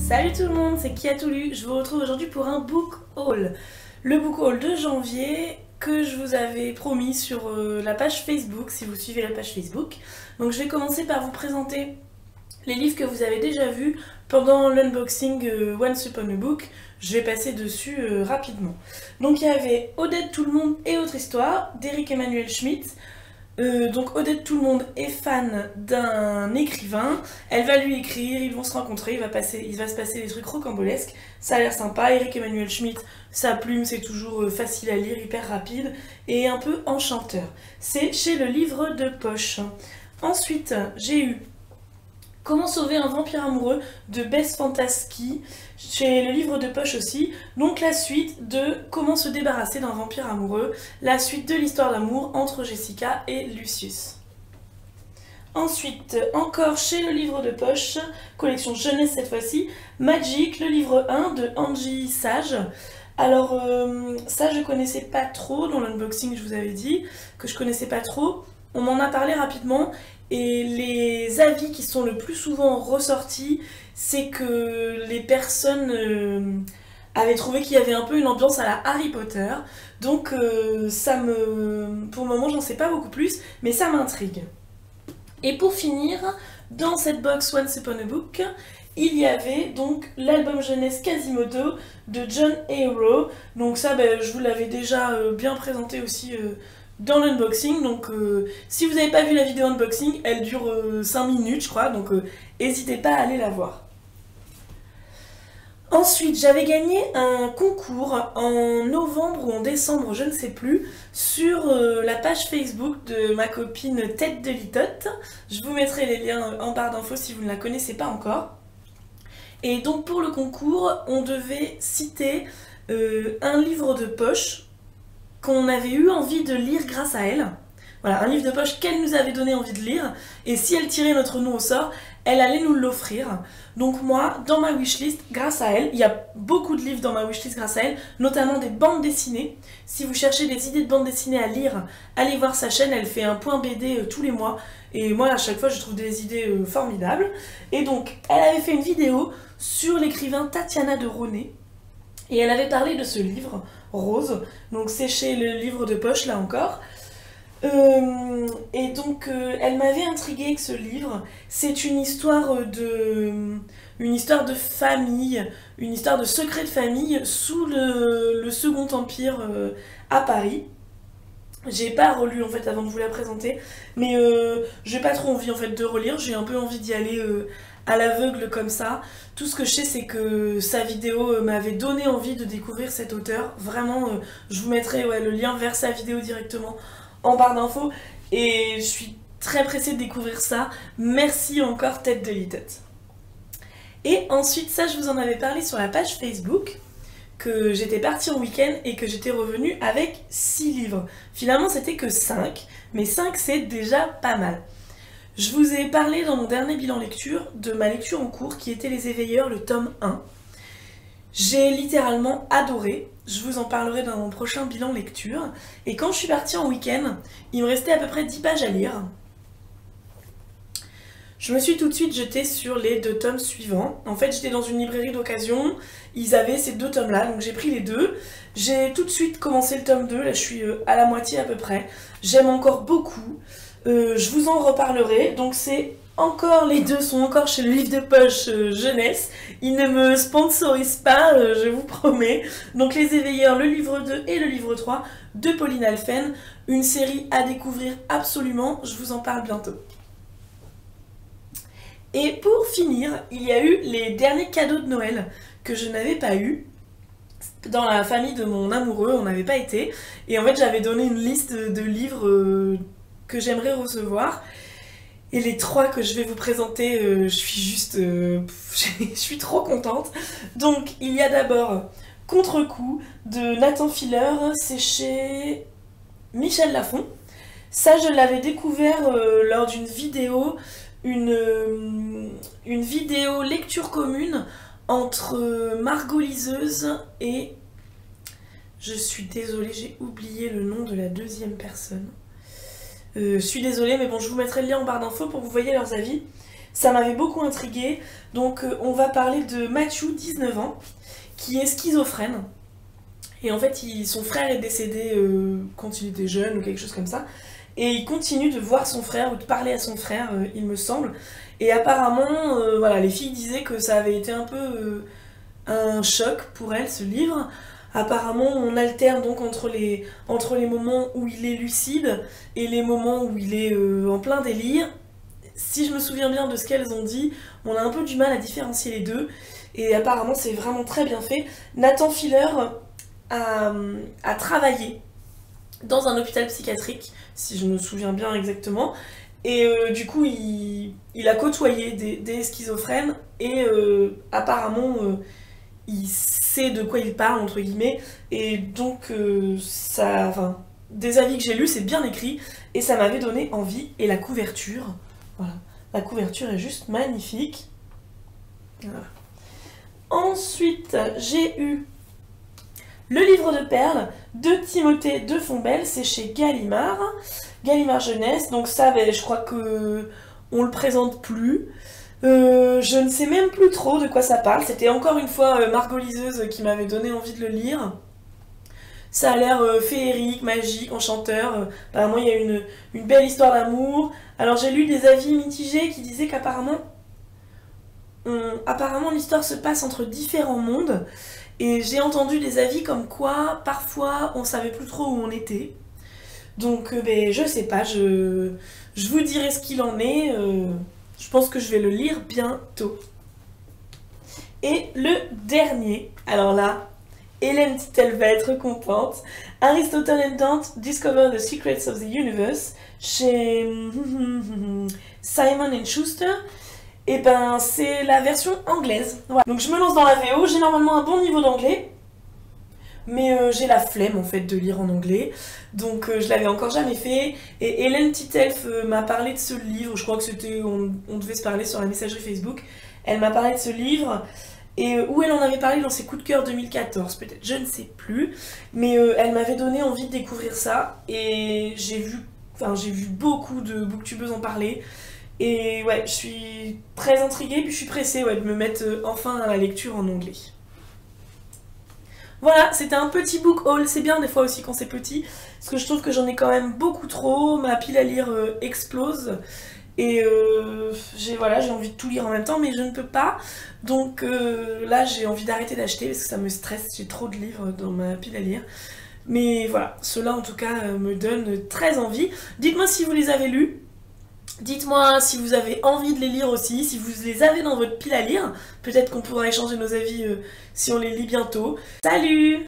Salut tout le monde, c'est Qui a tout lu. Je vous retrouve aujourd'hui pour un book haul. Le book haul de janvier que je vous avais promis sur la page Facebook, si vous suivez la page Facebook. Donc je vais commencer par vous présenter les livres que vous avez déjà vus pendant l'unboxing Once Upon a Book. Je vais passer dessus rapidement. Donc il y avait Odette Tout le monde et autre histoire d'Eric Emmanuel Schmitt. Donc Odette Tout le monde est fan d'un écrivain, elle va lui écrire, ils vont se rencontrer, il va se passer des trucs rocambolesques, ça a l'air sympa. Eric Emmanuel Schmitt, sa plume c'est toujours facile à lire, hyper rapide et un peu enchanteur. C'est chez le livre de poche. Ensuite j'ai eu Comment sauver un vampire amoureux de Bess Fantasky, chez le livre de poche aussi. Donc la suite de Comment se débarrasser d'un vampire amoureux, la suite de l'histoire d'amour entre Jessica et Lucius. Ensuite, encore chez le livre de poche, collection jeunesse cette fois-ci, Magic, le livre 1 de Angie Sage. Alors ça je connaissais pas trop, dans l'unboxing je vous avais dit que je connaissais pas trop. On m'en a parlé rapidement et les avis qui sont le plus souvent ressortis, c'est que les personnes avaient trouvé qu'il y avait un peu une ambiance à la Harry Potter. Donc pour le moment j'en sais pas beaucoup plus, mais ça m'intrigue. Et pour finir, dans cette box Once Upon a Book, il y avait donc l'album jeunesse Quasimodo de John Arrow. Donc ça je vous l'avais déjà bien présenté aussi dans l'unboxing, donc si vous n'avez pas vu la vidéo unboxing, elle dure 5 minutes je crois, donc n'hésitez pas à aller la voir. Ensuite, j'avais gagné un concours en novembre ou en décembre, je ne sais plus, sur la page Facebook de ma copine Tête de Litote. Je vous mettrai les liens en barre d'infos si vous ne la connaissez pas encore. Et donc pour le concours, on devait citer un livre de poche qu'on avait eu envie de lire grâce à elle. Voilà, un livre de poche qu'elle nous avait donné envie de lire, et si elle tirait notre nom au sort, elle allait nous l'offrir. Donc moi, dans ma wishlist, grâce à elle, il y a beaucoup de livres dans ma wishlist grâce à elle, notamment des bandes dessinées. Si vous cherchez des idées de bandes dessinées à lire, allez voir sa chaîne, elle fait un point BD tous les mois, et moi à chaque fois je trouve des idées formidables. Et donc, elle avait fait une vidéo sur l'écrivain Tatiana de Ronet, et elle avait parlé de ce livre, Rose, donc c'est chez le livre de poche là encore. Et donc elle m'avait intriguée avec ce livre. C'est une histoire de famille, une histoire de secret de famille sous le Second Empire à Paris. J'ai pas relu en fait avant de vous la présenter, mais j'ai pas trop envie en fait de relire, j'ai un peu envie d'y aller à l'aveugle comme ça. Tout ce que je sais c'est que sa vidéo m'avait donné envie de découvrir cet auteur. Vraiment, je vous mettrai le lien vers sa vidéo directement en barre d'infos et je suis très pressée de découvrir ça. Merci encore Tête de Litote. Et ensuite, ça je vous en avais parlé sur la page Facebook, que j'étais partie en week-end et que j'étais revenue avec 6 livres. Finalement c'était que 5, mais 5 c'est déjà pas mal. Je vous ai parlé dans mon dernier bilan lecture de ma lecture en cours qui était Les Éveilleurs, le tome 1. J'ai littéralement adoré, je vous en parlerai dans mon prochain bilan lecture. Et quand je suis partie en week-end, il me restait à peu près 10 pages à lire. Je me suis tout de suite jetée sur les 2 tomes suivants. En fait, j'étais dans une librairie d'occasion, ils avaient ces 2 tomes-là, donc j'ai pris les 2. J'ai tout de suite commencé le tome 2, là je suis à la moitié à peu près. J'aime encore beaucoup, je vous en reparlerai. Donc c'est encore, les 2 sont encore chez le livre de poche jeunesse. Ils ne me sponsorisent pas, je vous promets. Donc Les Éveilleurs, le livre 2 et le livre 3 de Pauline Alphen. Une série à découvrir absolument, je vous en parle bientôt. Et pour finir, il y a eu les derniers cadeaux de Noël que je n'avais pas eu. Dans la famille de mon amoureux, on n'avait pas été. Et en fait, j'avais donné une liste de livres que j'aimerais recevoir. Et les 3 que je vais vous présenter, je suis juste... je suis trop contente. Donc, il y a d'abord Contre-coup de Nathan Filer, c'est chez Michel Lafon. Ça, je l'avais découvert lors d'une vidéo, une vidéo lecture commune entre Margot Liseuse et... Je suis désolée, j'ai oublié le nom de la deuxième personne. Je suis désolée, mais bon, je vous mettrai le lien en barre d'infos pour que vous voyez leurs avis. ça m'avait beaucoup intriguée. Donc on va parler de Matthew, 19 ans, qui est schizophrène. Et en fait, son frère est décédé quand il était jeune ou quelque chose comme ça. Et il continue de voir son frère ou de parler à son frère, il me semble. Et apparemment, voilà, les filles disaient que ça avait été un peu un choc pour elle, ce livre. Apparemment, on alterne donc entre les moments où il est lucide et les moments où il est en plein délire. Si je me souviens bien de ce qu'elles ont dit, on a un peu du mal à différencier les deux. Et apparemment, c'est vraiment très bien fait. Nathan Fielder a travaillé dans un hôpital psychiatrique, si je me souviens bien exactement. Et du coup, il a côtoyé des schizophrènes et apparemment, il sait de quoi il parle, entre guillemets. Et donc, enfin, des avis que j'ai lus, c'est bien écrit et ça m'avait donné envie. Et la couverture, voilà, la couverture est juste magnifique. Voilà. Ensuite, j'ai eu le livre de perles de Timothée de Fontbelle, c'est chez Gallimard, Gallimard Jeunesse. Donc ça, je crois que on le présente plus. Je ne sais même plus trop de quoi ça parle. C'était encore une fois Margot Liseuse qui m'avait donné envie de le lire. Ça a l'air féerique, magique, enchanteur. Apparemment, il y a une belle histoire d'amour. Alors j'ai lu des avis mitigés qui disaient qu'apparemment l'histoire se passe entre différents mondes. Et j'ai entendu des avis comme quoi, parfois, on savait plus trop où on était. Donc, je sais pas, je vous dirai ce qu'il en est. Je pense que je vais le lire bientôt. Et le dernier, alors là, Hélène Titel va être contente. Aristotle and Dante Discover the Secrets of the Universe, chez Simon & Schuster. Et ben c'est la version anglaise. Voilà. Donc je me lance dans la VO, j'ai normalement un bon niveau d'anglais, mais j'ai la flemme en fait de lire en anglais, donc je l'avais encore jamais fait. Et Hélène Titelf m'a parlé de ce livre, je crois que c'était, on devait se parler sur la messagerie Facebook, elle m'a parlé de ce livre, et où elle en avait parlé dans ses coups de cœur 2014 peut-être, je ne sais plus, mais elle m'avait donné envie de découvrir ça, et j'ai vu beaucoup de booktubeuses en parler. Et ouais, je suis très intriguée, puis je suis pressée de me mettre enfin à la lecture en anglais. Voilà, c'était un petit book haul, c'est bien des fois aussi quand c'est petit, parce que je trouve que j'en ai quand même beaucoup trop, ma pile à lire explose, et j'ai envie de tout lire en même temps, mais je ne peux pas, donc là j'ai envie d'arrêter d'acheter, parce que ça me stresse, j'ai trop de livres dans ma pile à lire. Mais voilà, ceux-là en tout cas me donnent très envie. Dites-moi si vous les avez lus. Dites-moi si vous avez envie de les lire aussi, si vous les avez dans votre pile à lire. Peut-être qu'on pourra échanger nos avis si on les lit bientôt. Salut!